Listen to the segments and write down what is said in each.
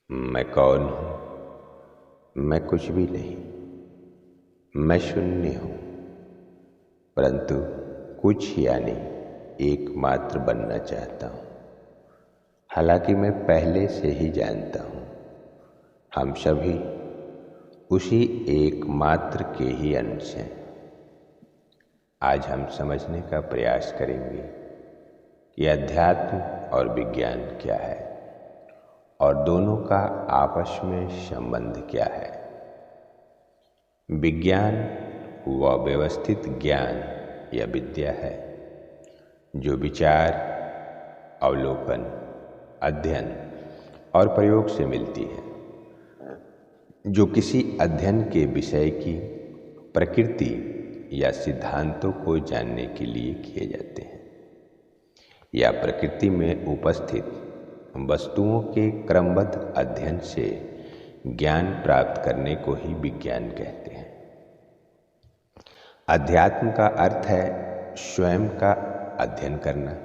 मैं कौन हूँ? मैं कुछ भी नहीं। मैं शून्य हूँ, परंतु कुछ यानी एकमात्र बनना चाहता हूँ। हालांकि मैं पहले से ही जानता हूँ, हम सभी उसी एकमात्र के ही अंश हैं। आज हम समझने का प्रयास करेंगे कि अध्यात्म और विज्ञान क्या है और दोनों का आपस में संबंध क्या है। विज्ञान वह व्यवस्थित ज्ञान या विद्या है जो विचार, अवलोकन, अध्ययन और प्रयोग से मिलती है, जो किसी अध्ययन के विषय की प्रकृति या सिद्धांतों को जानने के लिए किए जाते हैं, या प्रकृति में उपस्थित वस्तुओं के क्रमबद्ध अध्ययन से ज्ञान प्राप्त करने को ही विज्ञान कहते हैं। अध्यात्म का अर्थ है स्वयं का अध्ययन करना,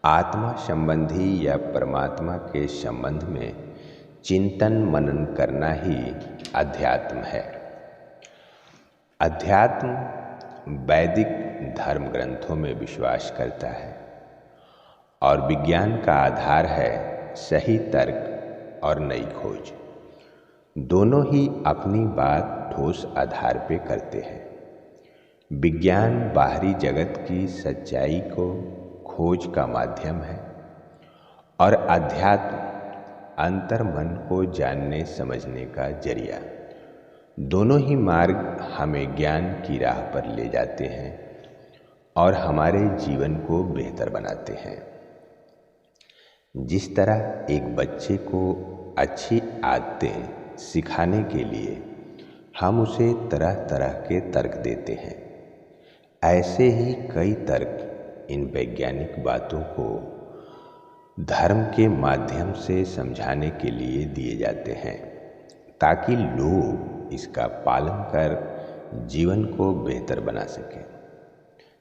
आत्मा संबंधी या परमात्मा के संबंध में चिंतन मनन करना ही अध्यात्म है। अध्यात्म वैदिक धर्म ग्रंथों में विश्वास करता है और विज्ञान का आधार है सही तर्क और नई खोज। दोनों ही अपनी बात ठोस आधार पे करते हैं। विज्ञान बाहरी जगत की सच्चाई को खोज का माध्यम है और अध्यात्म अंतर मन को जानने समझने का जरिया। दोनों ही मार्ग हमें ज्ञान की राह पर ले जाते हैं और हमारे जीवन को बेहतर बनाते हैं। जिस तरह एक बच्चे को अच्छी आदतें सिखाने के लिए हम उसे तरह तरह के तर्क देते हैं, ऐसे ही कई तर्क इन वैज्ञानिक बातों को धर्म के माध्यम से समझाने के लिए दिए जाते हैं ताकि लोग इसका पालन कर जीवन को बेहतर बना सकें।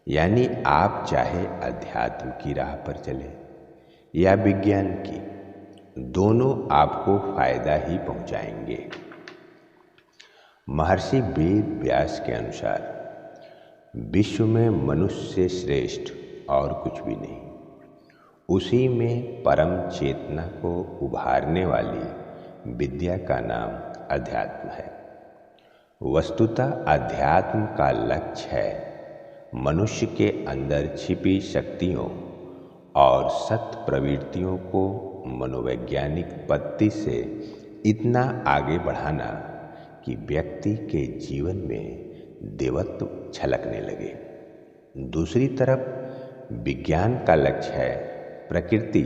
यानी आप चाहे अध्यात्म की राह पर चले या विज्ञान की, दोनों आपको फायदा ही पहुंचाएंगे। महर्षि वेद व्यास के अनुसार विश्व में मनुष्य से श्रेष्ठ और कुछ भी नहीं। उसी में परम चेतना को उभारने वाली विद्या का नाम अध्यात्म है। वस्तुतः अध्यात्म का लक्ष्य है मनुष्य के अंदर छिपी शक्तियों और सत प्रवृत्तियों को मनोवैज्ञानिक पद्धति से इतना आगे बढ़ाना कि व्यक्ति के जीवन में देवत्व छलकने लगे। दूसरी तरफ विज्ञान का लक्ष्य है प्रकृति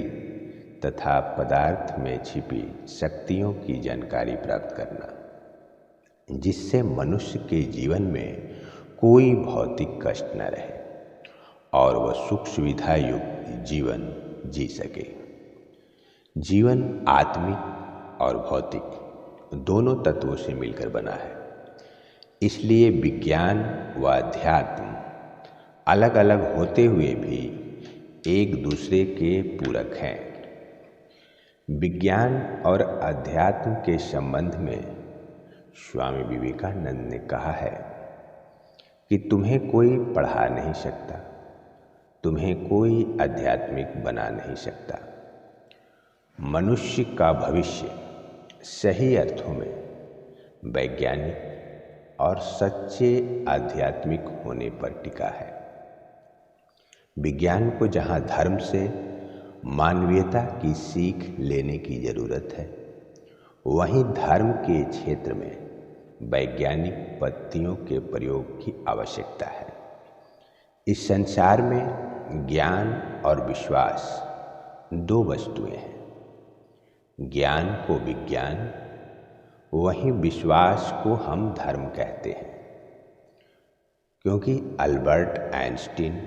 तथा पदार्थ में छिपी शक्तियों की जानकारी प्राप्त करना, जिससे मनुष्य के जीवन में कोई भौतिक कष्ट न रहे और वह सुख सुविधा युक्त जीवन जी सके। जीवन आत्मिक और भौतिक दोनों तत्वों से मिलकर बना है, इसलिए विज्ञान व अध्यात्म अलग अलग होते हुए भी एक दूसरे के पूरक हैं। विज्ञान और अध्यात्म के संबंध में स्वामी विवेकानंद ने कहा है कि तुम्हें कोई पढ़ा नहीं सकता, तुम्हें कोई आध्यात्मिक बना नहीं सकता। मनुष्य का भविष्य सही अर्थों में वैज्ञानिक और सच्चे आध्यात्मिक होने पर टिका है। विज्ञान को जहाँ धर्म से मानवीयता की सीख लेने की जरूरत है, वहीं धर्म के क्षेत्र में वैज्ञानिक पद्धतियों के प्रयोग की आवश्यकता है। इस संसार में ज्ञान और विश्वास दो वस्तुएं हैं। ज्ञान को विज्ञान, वहीं विश्वास को हम धर्म कहते हैं, क्योंकि Albert Einstein,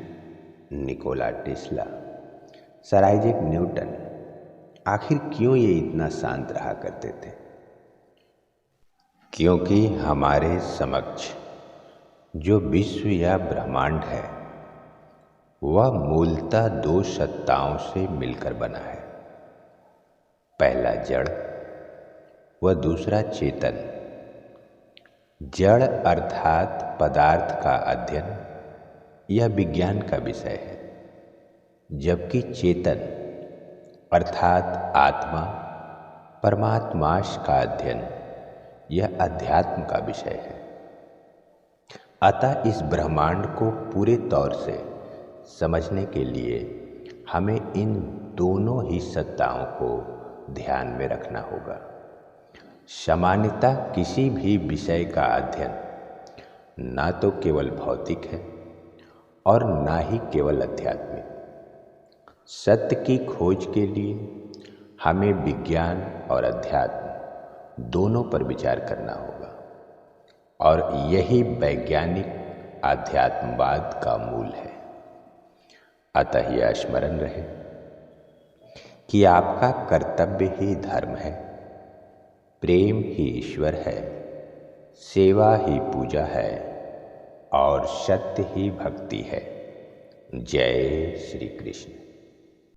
Nikola Tesla, sir Isaac Newton आखिर क्यों ये इतना शांत रहा करते थे? क्योंकि हमारे समक्ष जो विश्व या ब्रह्मांड है वह मूलतः दो सत्ताओं से मिलकर बना है। पहला जड़ व दूसरा चेतन। जड़ अर्थात पदार्थ का अध्ययन यह विज्ञान का विषय है, जबकि चेतन अर्थात आत्मा परमात्माश का अध्ययन यह अध्यात्म का विषय है। अतः इस ब्रह्मांड को पूरे तौर से समझने के लिए हमें इन दोनों ही सत्ताओं को ध्यान में रखना होगा। सामान्यतः किसी भी विषय का अध्ययन ना तो केवल भौतिक है और ना ही केवल आध्यात्मिक। सत्य की खोज के लिए हमें विज्ञान और अध्यात्म दोनों पर विचार करना होगा, और यही वैज्ञानिक आध्यात्मवाद का मूल है। अतः यह स्मरण रहे कि आपका कर्तव्य ही धर्म है, प्रेम ही ईश्वर है, सेवा ही पूजा है और सत्य ही भक्ति है। जय श्री कृष्ण।